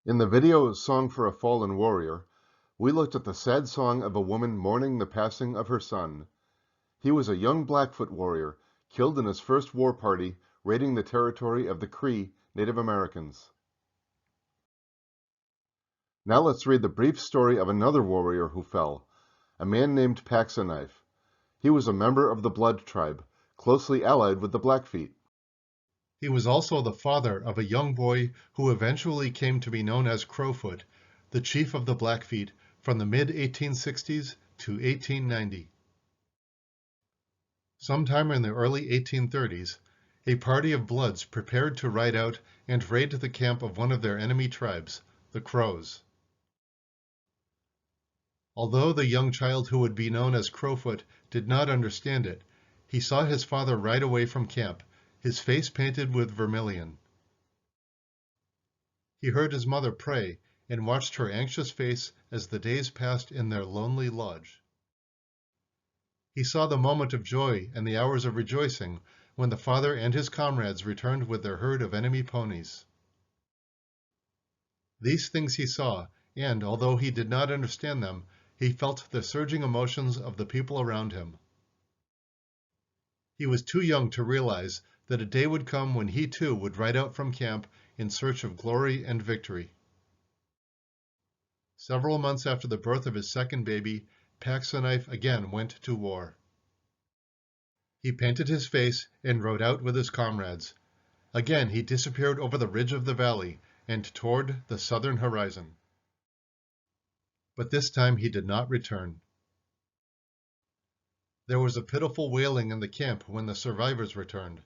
In the video Song for a Fallen Warrior, we looked at the sad song of a woman mourning the passing of her son. He was a young Blackfoot warrior, killed in his first war party raiding the territory of the Cree Native Americans. Now let's read the brief story of another warrior who fell, a man named Paxaknife. He was a member of the Blood tribe, closely allied with the Blackfeet. He was also the father of a young boy who eventually came to be known as Crowfoot, the chief of the Blackfeet from the mid-1860s to 1890. Sometime in the early 1830s, a party of Bloods prepared to ride out and raid the camp of one of their enemy tribes, the Crows. Although the young child who would be known as Crowfoot did not understand it, he saw his father ride away from camp, his face painted with vermilion. He heard his mother pray and watched her anxious face as the days passed in their lonely lodge. He saw the moment of joy and the hours of rejoicing when the father and his comrades returned with their herd of enemy ponies. These things he saw, and although he did not understand them, he felt the surging emotions of the people around him. He was too young to realize that a day would come when he too would ride out from camp in search of glory and victory. Several months after the birth of his second baby, Paxaknife again went to war. He painted his face and rode out with his comrades. Again he disappeared over the ridge of the valley and toward the southern horizon. But this time he did not return. There was a pitiful wailing in the camp when the survivors returned.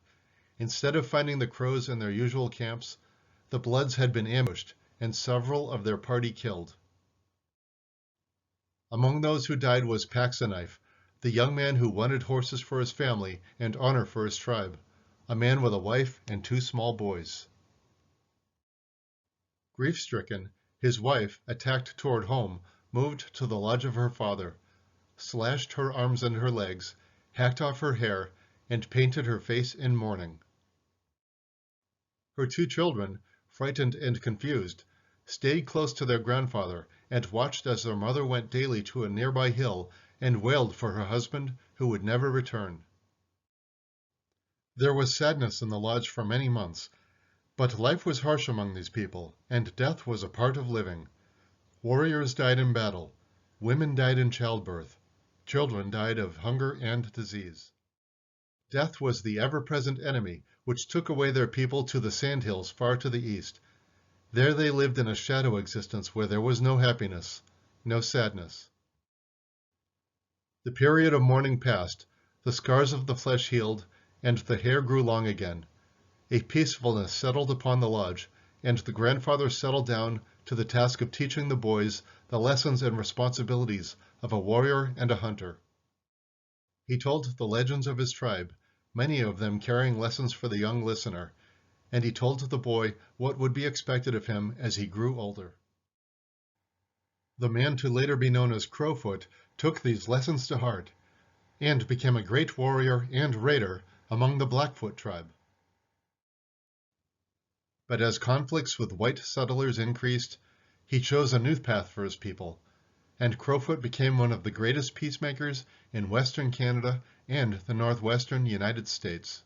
Instead of finding the Crows in their usual camps, the Bloods had been ambushed and several of their party killed. Among those who died was Paxaknife, the young man who wanted horses for his family and honor for his tribe, a man with a wife and two small boys. Grief-stricken, his wife, attacked toward home, moved to the lodge of her father, slashed her arms and her legs, hacked off her hair, and painted her face in mourning. Her two children, frightened and confused, stayed close to their grandfather and watched as their mother went daily to a nearby hill and wailed for her husband who would never return. There was sadness in the lodge for many months, but life was harsh among these people, and death was a part of living. Warriors died in battle, women died in childbirth, children died of hunger and disease. Death was the ever-present enemy which took away their people to the sandhills far to the east. There they lived in a shadow existence where there was no happiness, no sadness. The period of mourning passed, the scars of the flesh healed, and the hair grew long again. A peacefulness settled upon the lodge, and the grandfather settled down to the task of teaching the boys the lessons and responsibilities of a warrior and a hunter. He told the legends of his tribe, many of them carrying lessons for the young listener, and he told the boy what would be expected of him as he grew older. The man to later be known as Crowfoot took these lessons to heart and became a great warrior and raider among the Blackfoot tribe. But as conflicts with white settlers increased, he chose a new path for his people, and Crowfoot became one of the greatest peacemakers in Western Canada and the northwestern United States.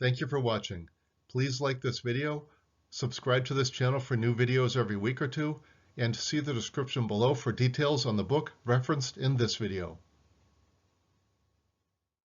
Thank you for watching. Please like this video, subscribe to this channel for new videos every week or two, and see the description below for details on the book referenced in this video.